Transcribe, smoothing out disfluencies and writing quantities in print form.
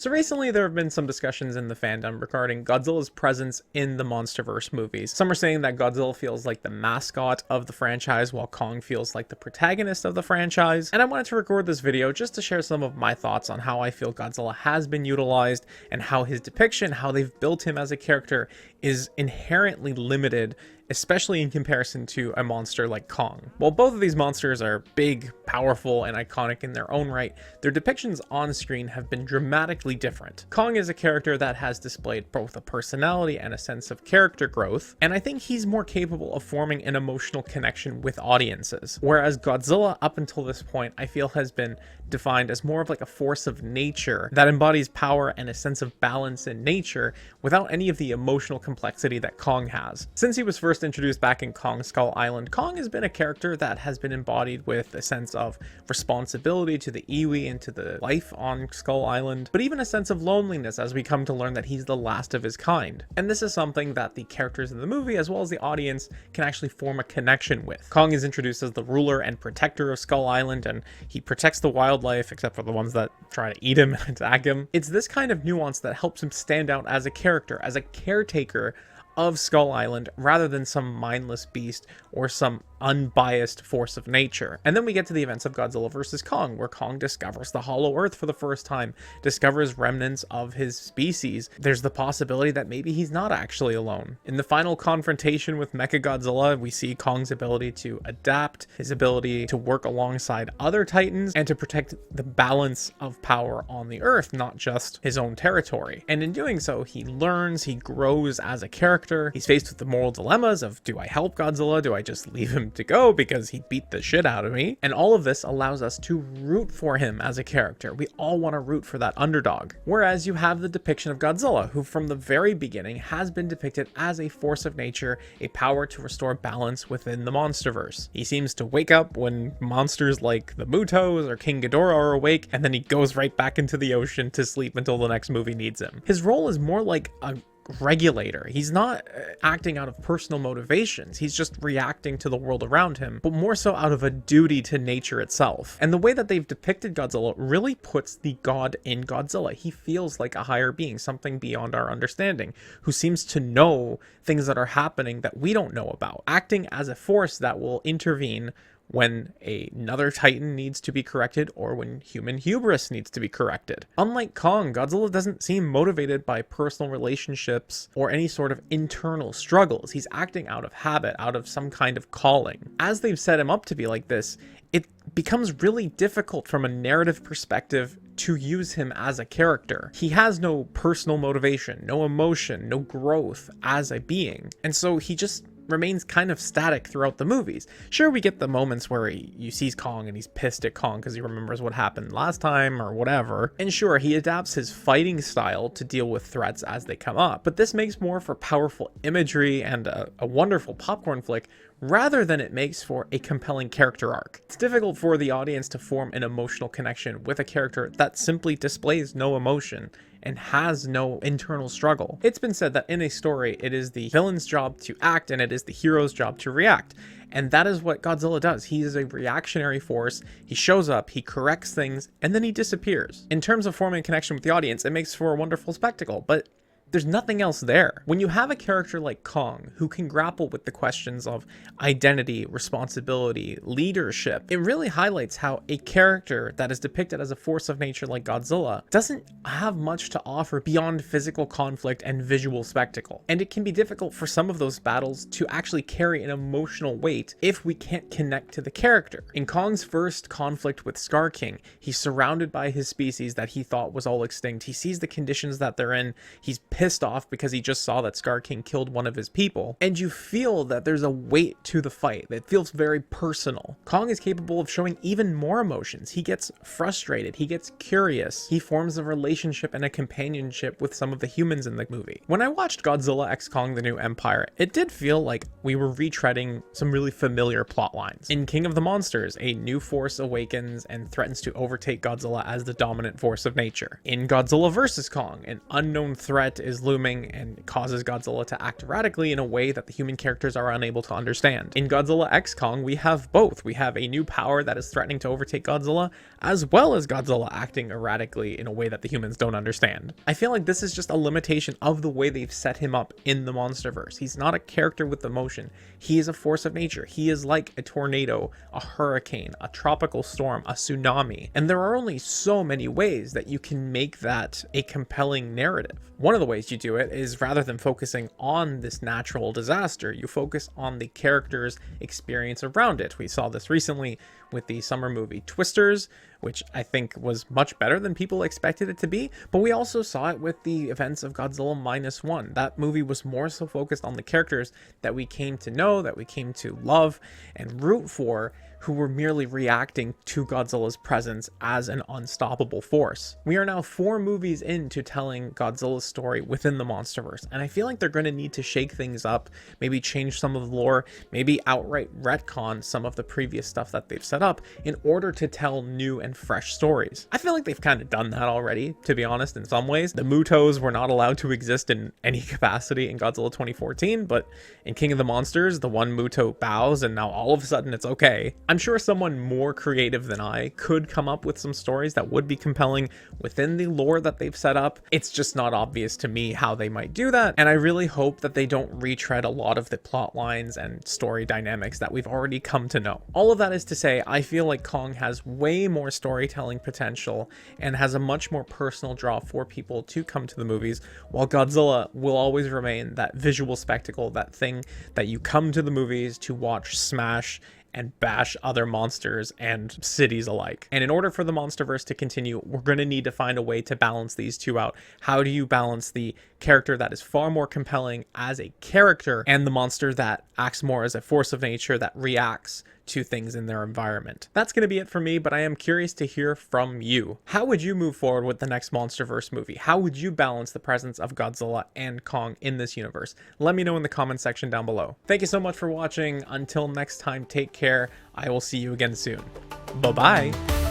So recently there have been some discussions in the fandom regarding Godzilla's presence in the MonsterVerse movies. Some are saying that Godzilla feels like the mascot of the franchise while Kong feels like the protagonist of the franchise. And I wanted to record this video just to share some of my thoughts on how I feel Godzilla has been utilized and how his depiction, how they've built him as a character, is inherently limited, especially in comparison to a monster like Kong. While both of these monsters are big, powerful, and iconic in their own right, their depictions on screen have been dramatically different. Kong is a character that has displayed both a personality and a sense of character growth, and I think he's more capable of forming an emotional connection with audiences. Whereas Godzilla, up until this point, I feel has been defined as more of like a force of nature that embodies power and a sense of balance in nature without any of the emotional complexity that Kong has. Since he was first introduced back in Kong Skull Island, Kong has been a character that has been embodied with a sense of responsibility to the iwi and to the life on Skull Island, but even a sense of loneliness as we come to learn that he's the last of his kind. And this is something that the characters in the movie as well as the audience can actually form a connection with. Kong is introduced as the ruler and protector of Skull Island, and he protects the wildlife except for the ones that try to eat him and attack him. It's this kind of nuance that helps him stand out as a character, as a caretaker of Skull Island, rather than some mindless beast or some unbiased force of nature. And then we get to the events of Godzilla vs. Kong, where Kong discovers the Hollow Earth for the first time, discovers remnants of his species. There's the possibility that maybe he's not actually alone. In the final confrontation with Mechagodzilla, we see Kong's ability to adapt, his ability to work alongside other titans, and to protect the balance of power on the Earth, not just his own territory. And in doing so, he learns, he grows as a character. He's faced with the moral dilemmas of, do I help Godzilla? Do I just leave him to go because he beat the shit out of me? And all of this allows us to root for him as a character. We all want to root for that underdog. Whereas you have the depiction of Godzilla, who from the very beginning has been depicted as a force of nature, a power to restore balance within the MonsterVerse. He seems to wake up when monsters like the Mutos or King Ghidorah are awake, and then he goes right back into the ocean to sleep until the next movie needs him. His role is more like a regulator. He's not acting out of personal motivations. He's just reacting to the world around him, but more so out of a duty to nature itself. And the way that they've depicted Godzilla really puts the god in Godzilla. He feels like a higher being, something beyond our understanding, who seems to know things that are happening that we don't know about, acting as a force that will intervene when another titan needs to be corrected or when human hubris needs to be corrected. Unlike Kong, Godzilla doesn't seem motivated by personal relationships or any sort of internal struggles. He's acting out of habit, out of some kind of calling. As they've set him up to be like this, it becomes really difficult from a narrative perspective to use him as a character. He has no personal motivation, no emotion, no growth as a being. And so he just remains kind of static throughout the movies. Sure, we get the moments where you sees Kong and he's pissed at Kong because he remembers what happened last time or whatever. And sure, he adapts his fighting style to deal with threats as they come up. But this makes more for powerful imagery and a wonderful popcorn flick rather than it makes for a compelling character arc. It's difficult for the audience to form an emotional connection with a character that simply displays no emotion and has no internal struggle. It's been said that in a story, it is the villain's job to act and it is the hero's job to react. And that is what Godzilla does. He is a reactionary force. He shows up, he corrects things, and then he disappears. In terms of forming a connection with the audience, it makes for a wonderful spectacle, but there's nothing else there. When you have a character like Kong who can grapple with the questions of identity, responsibility, leadership, it really highlights how a character that is depicted as a force of nature like Godzilla doesn't have much to offer beyond physical conflict and visual spectacle. And it can be difficult for some of those battles to actually carry an emotional weight if we can't connect to the character. In Kong's first conflict with Scar King, he's surrounded by his species that he thought was all extinct. He sees the conditions that they're in. He's pissed off because he just saw that Scar King killed one of his people, and you feel that there's a weight to the fight that feels very personal. Kong is capable of showing even more emotions. He gets frustrated, he gets curious, he forms a relationship and a companionship with some of the humans in the movie. When I watched Godzilla x Kong: The New Empire, it did feel like we were retreading some really familiar plot lines. In King of the Monsters, a new force awakens and threatens to overtake Godzilla as the dominant force of nature. In Godzilla vs. Kong, an unknown threat is looming and causes Godzilla to act erratically in a way that the human characters are unable to understand. In Godzilla x Kong, we have both. We have a new power that is threatening to overtake Godzilla, as well as Godzilla acting erratically in a way that the humans don't understand. I feel like this is just a limitation of the way they've set him up in the MonsterVerse. He's not a character with emotion. He is a force of nature. He is like a tornado, a hurricane, a tropical storm, a tsunami. And there are only so many ways that you can make that a compelling narrative. One of the ways you do it is, rather than focusing on this natural disaster, you focus on the character's experience around it. We saw this recently with the summer movie Twisters, which I think was much better than people expected it to be, but we also saw it with the events of Godzilla Minus One. That movie was more so focused on the characters that we came to know, that we came to love and root for, who were merely reacting to Godzilla's presence as an unstoppable force. We are now 4 movies into telling Godzilla's story within the MonsterVerse, and I feel like they're going to need to shake things up, maybe change some of the lore, maybe outright retcon some of the previous stuff that they've set up in order to tell new and fresh stories. I feel like they've kind of done that already, to be honest, in some ways. The Mutos were not allowed to exist in any capacity in Godzilla 2014, but in King of the Monsters, the one Muto bows and now all of a sudden it's okay. I'm sure someone more creative than I could come up with some stories that would be compelling within the lore that they've set up. It's just not obvious to me how they might do that, and I really hope that they don't retread a lot of the plot lines and story dynamics that we've already come to know. All of that is to say, I feel like Kong has way more storytelling potential and has a much more personal draw for people to come to the movies, while Godzilla will always remain that visual spectacle, that thing that you come to the movies to watch smash and bash other monsters and cities alike. And in order for the MonsterVerse to continue, we're going to need to find a way to balance these two out. How do you balance the character that is far more compelling as a character and the monster that acts more as a force of nature that reacts to things in their environment? That's going to be it for me, but I am curious to hear from you. How would you move forward with the next MonsterVerse movie? How would you balance the presence of Godzilla and Kong in this universe? Let me know in the comment section down below. Thank you so much for watching. Until next time, take care. I will see you again soon. Bye-bye.